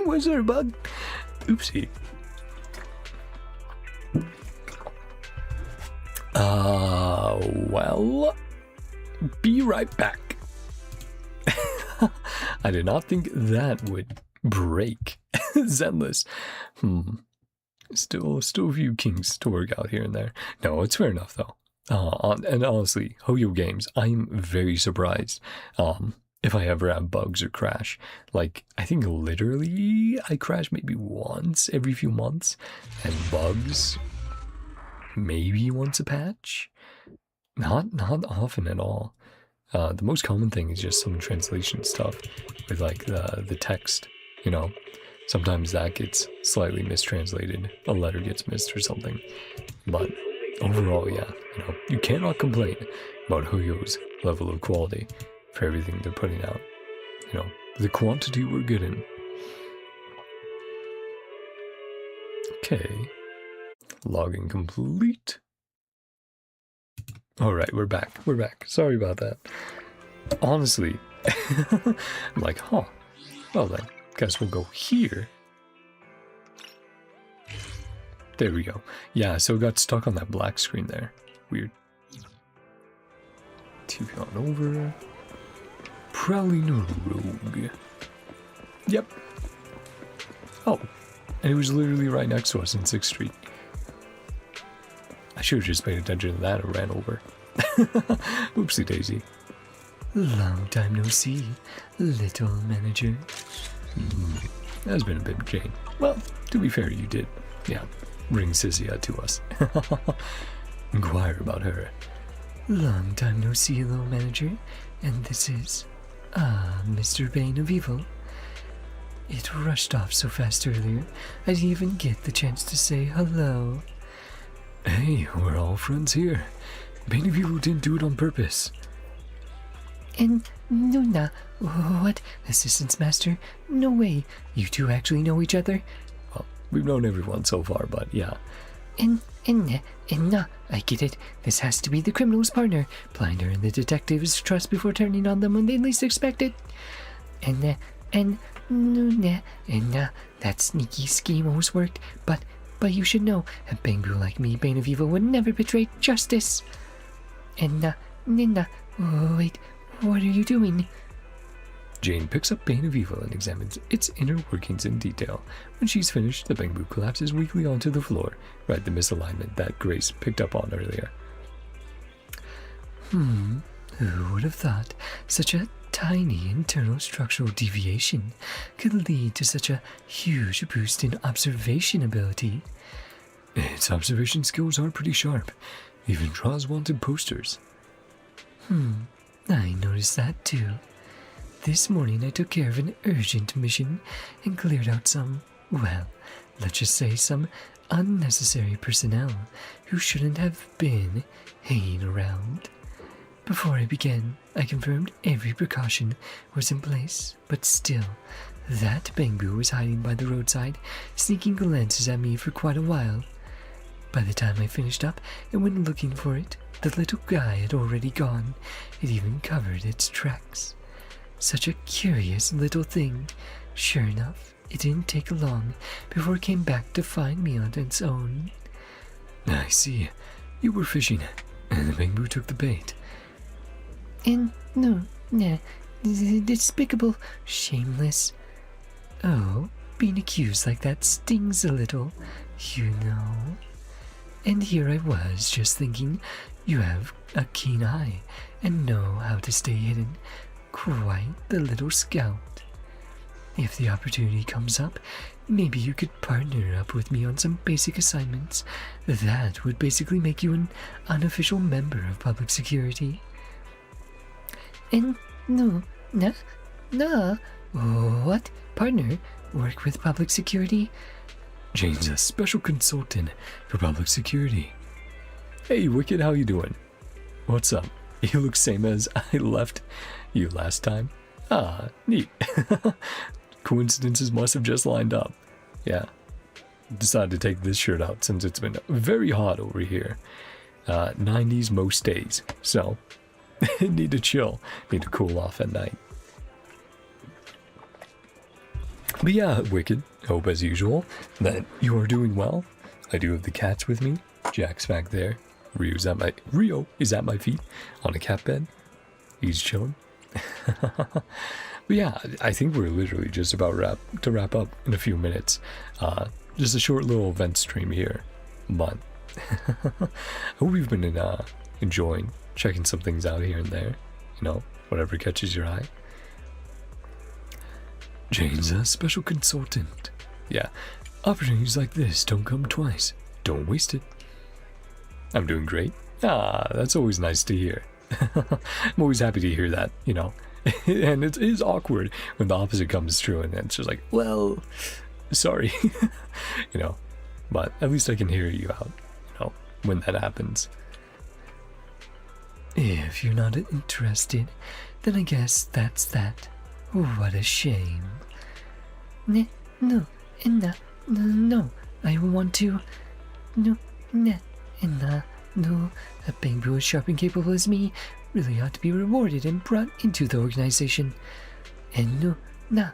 Was there a bug? Oopsie. Well, be right back. I did not think that would break. Zenless. Still a few kinks to work out here and there. No, it's fair enough though. And honestly, Hoyo Games, I'm very surprised if I ever have bugs or crash. Like, I think literally I crash maybe once every few months, and bugs maybe once a patch. Not often at all. The most common thing is just some translation stuff with like the text, you know. Sometimes that gets slightly mistranslated, a letter gets missed or something. But overall, yeah, you know, you cannot complain about Hoyo's level of quality for everything they're putting out. You know, the quantity we're getting. Okay. Logging complete. Alright, we're back. Sorry about that. Honestly, I'm like, well then, guess we'll go here. There we go. Yeah, so it got stuck on that black screen there. Weird. TV on over. Prowling rogue. Yep. Oh, and it was literally right next to us in 6th Street. should have just paid attention to that and ran over. Oopsie daisy. Long time no see, little manager. That's been a bit of change. Well, to be fair, you did. Yeah, bring Sissia to us. Inquire about her. Long time no see, little manager. And this is, Mr. Bane of Evil. It rushed off so fast earlier, I didn't even get the chance to say hello. Hey, we're all friends here. Bane of Evil didn't do it on purpose. And Nuna, what? Assistance Master? No way. You two actually know each other? Well, we've known everyone so far, but yeah. And I get it. This has to be the criminal's partner. Blinder and the detectives trust before turning on them when they least expect it. And Nuna, that sneaky scheme always worked, but you should know, a Bangboo like me, Bane of Evil, would never betray justice. And Nina, wait, what are you doing? Jane picks up Bane of Evil and examines its inner workings in detail. When she's finished, the Bangboo collapses weakly onto the floor, right the misalignment that Grace picked up on earlier. Who would have thought such a tiny internal structural deviation could lead to such a huge boost in observation ability? Its observation skills are pretty sharp. Even draws wanted posters. I noticed that too. This morning I took care of an urgent mission and cleared out some, well, let's just say some unnecessary personnel who shouldn't have been hanging around. Before I began, I confirmed every precaution was in place, but still, that Bangboo was hiding by the roadside, sneaking glances at me for quite a while. By the time I finished up and went looking for it, the little guy had already gone. It even covered its tracks. Such a curious little thing. Sure enough, it didn't take long before it came back to find me on its own. I see. You were fishing, and the Bangboo took the bait. And no, despicable, shameless. Oh, being accused like that stings a little, you know. And here I was just thinking, you have a keen eye and know how to stay hidden. Quite the little scout. If the opportunity comes up, maybe you could partner up with me on some basic assignments. That would basically make you an unofficial member of public security. And no, what? Partner? Work with public security? Jane's a special consultant for public security. Hey, Wicked, how you doing? What's up? You look same as I left you last time. Ah, neat. Coincidences must have just lined up. Yeah. Decided to take this shirt out since it's been very hot over here. 90s most days. So, need to chill. Need to cool off at night. But yeah, Wicked, hope as usual that you are doing well. I do have the cats with me. Jack's back there. Rio is at my feet on a cat bed. He's chilling. But yeah, I think we're literally just about to wrap up in a few minutes. Just a short little event stream here. But I hope you've been enjoying checking some things out here and there. You know, whatever catches your eye. Jane's a special consultant. Yeah, opportunities like this don't come twice. Don't waste it. I'm doing great. Ah, that's always nice to hear. I'm always happy to hear that, you know. And it is awkward when the opposite comes true and it's just like, well, sorry. You know, but at least I can hear you out, you know, when that happens. If you're not interested, then I guess that's that. What a shame. No, I want to. No, a Bangboo as sharp and capable as me really ought to be rewarded and brought into the organization. And no.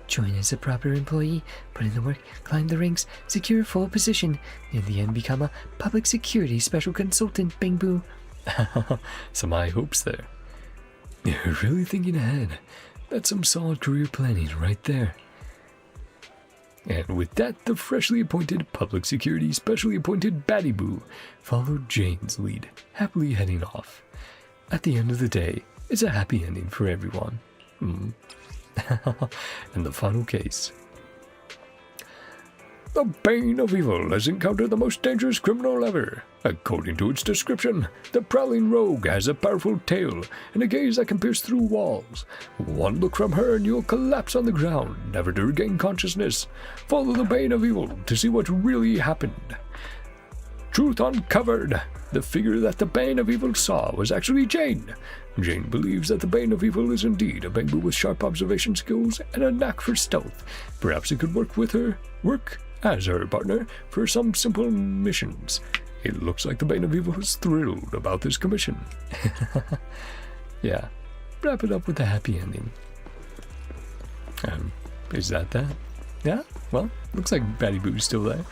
Join as a proper employee, put in the work, climb the ranks, secure a full position, in the end become a public security special consultant, Bangboo. Some high hopes there. You're really thinking ahead. That's some solid career planning right there. And with that, the freshly appointed public security specially appointed Batty Boo followed Jane's lead, happily heading off. At the end of the day, it's a happy ending for everyone. And the final case. The Bane of Evil has encountered the most dangerous criminal ever. According to its description, the prowling rogue has a powerful tail and a gaze that can pierce through walls. One look from her and you'll collapse on the ground, never to regain consciousness. Follow the Bane of Evil to see what really happened. Truth uncovered! The figure that the Bane of Evil saw was actually Jane. Jane believes that the Bane of Evil is indeed a bamboo with sharp observation skills and a knack for stealth. Perhaps it could work as her partner for some simple missions. It looks like the Bane of Evil is thrilled about this commission. Yeah, wrap it up with a happy ending. Is that? Yeah, well, looks like Batty Boo's still there.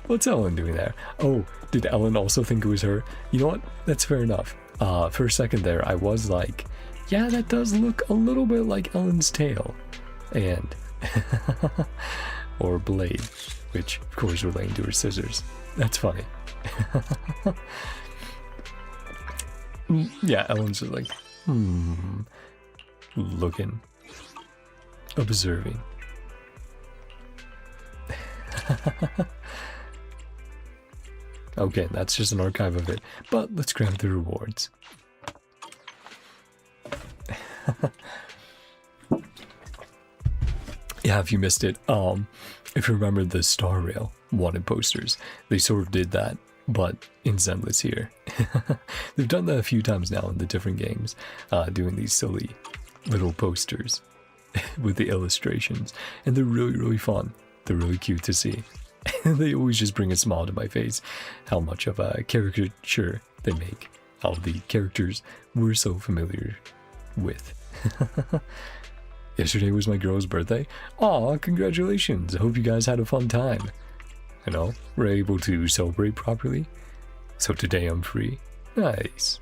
What's Ellen doing there? Oh, did Ellen also think it was her? You know what? That's fair enough. For a second there, I was like, yeah, that does look a little bit like Ellen's tail. And or blade, which of course relating to her scissors. That's funny. Yeah, Ellen's just like, looking, observing. Okay, that's just an archive of it, but let's grab the rewards. Yeah, if you missed it, if you remember the starrail wanted posters, they sort of did that, but in Zenless here. They've done that a few times now in the different games, doing these silly little posters with the illustrations, and they're really, really fun. They're really cute to see. They always just bring a smile to my face, how much of a caricature they make of the characters we're so familiar with. Yesterday was my girl's birthday. Aw, congratulations. I hope you guys had a fun time. You know, we're able to celebrate properly. So today I'm free. Nice.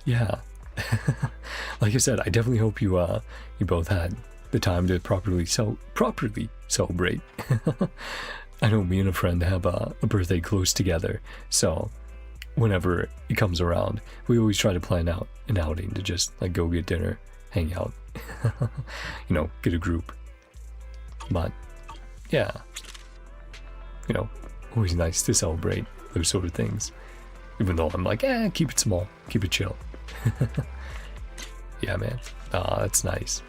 Yeah. Like I said, I definitely hope you both had the time to properly celebrate. I know me and a friend have a birthday close together, so whenever it comes around, we always try to plan out an outing to just like go get dinner, hang out, you know, get a group. But yeah, you know, always nice to celebrate those sort of things, even though I'm like, keep it small, keep it chill. Yeah, man, that's nice.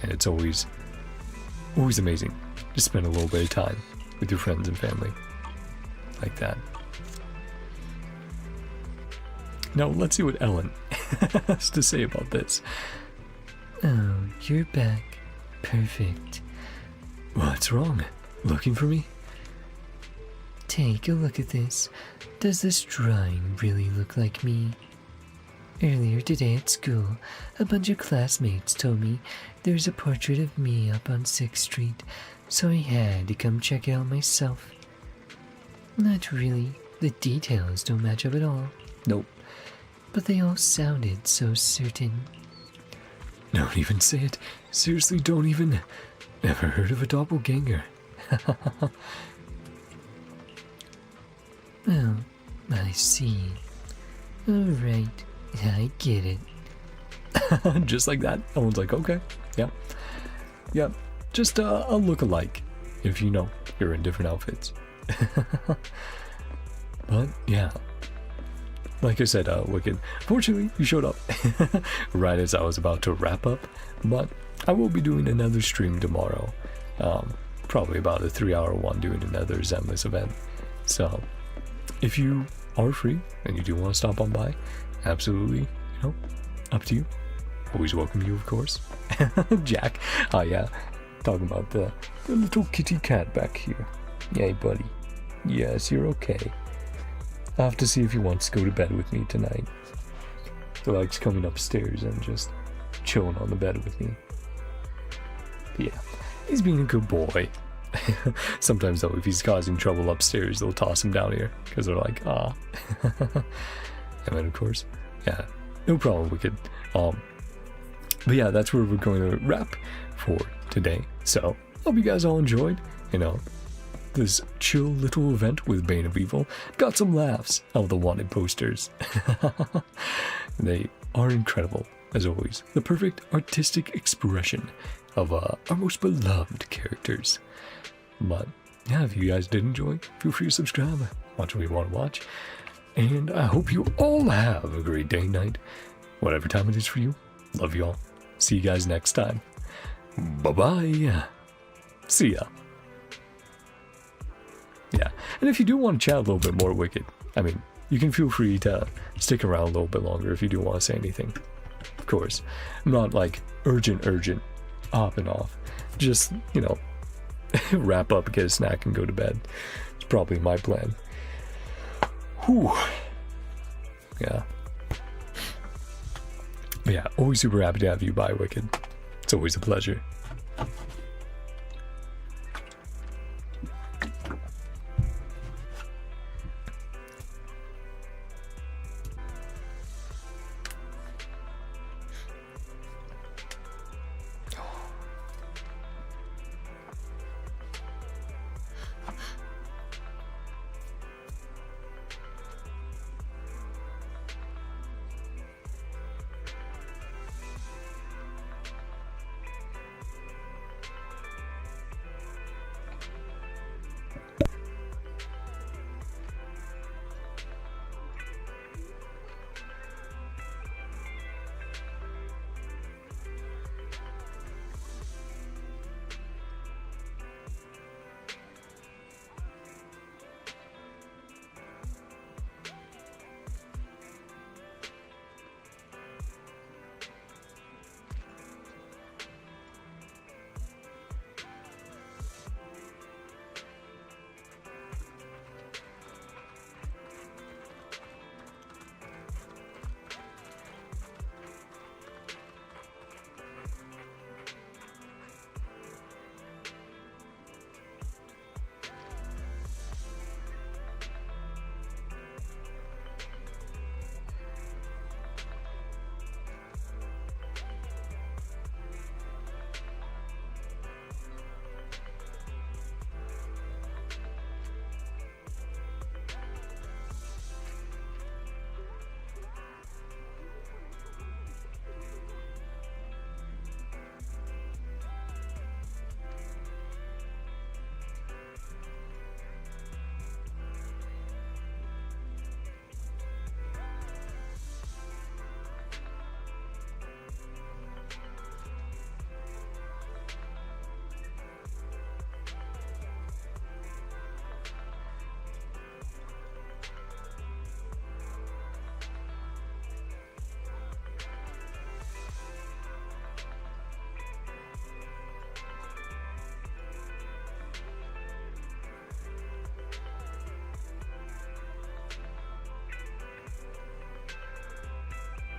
And it's always amazing to spend a little bit of time with your friends and family like that. Now let's see what Ellen has to say about this. Oh, you're back. Perfect. What's wrong? Looking for me? Take a look at this. Does this drawing really look like me? Earlier today at school, a bunch of classmates told me there's a portrait of me up on 6th Street, so I had to come check it out myself. Not really. The details don't match up at all. Nope. But they all sounded so certain. Don't even say it. Seriously, don't even. Never heard of a doppelganger. Oh, I see. Alright. I get it. Just like that. Ellen's like, okay, yeah. Yeah, just a look-alike, if you know you're in different outfits. But, yeah. Like I said, Wicked, fortunately, you showed up right as I was about to wrap up, but I will be doing another stream tomorrow. Probably about a 3-hour one, doing another Zenless event. So, if you are free and you do want to stop on by, absolutely, you know, up to you. Always welcome you, of course. Jack, oh yeah, talking about the little kitty cat back here. Yay, buddy. Yes, you're okay. I'll have to see if he wants to go to bed with me tonight. He likes coming upstairs and just chilling on the bed with me. Yeah, he's being a good boy. Sometimes though, if he's causing trouble upstairs, they'll toss him down here because they're like, ah. And then of course, yeah, no problem, Wicked. But yeah, that's where we're going to wrap for today. So, hope you guys all enjoyed, you know, this chill little event with Bane of Evil. Got some laughs out of the wanted posters. They are incredible, as always. The perfect artistic expression of our most beloved characters. But yeah, if you guys did enjoy, feel free to subscribe, watch what you want to watch. And I hope you all have a great day, night, whatever time it is for you. Love you all. See you guys next time. Bye-bye. See ya. Yeah, and if you do want to chat a little bit more Wicked, I mean, you can feel free to stick around a little bit longer if you do want to say anything. Of course, I'm not like urgent, hopping off. Just, you know, wrap up, get a snack, and go to bed. It's probably my plan. Whew. Yeah. But yeah, always super happy to have you by, Wicked. It's always a pleasure.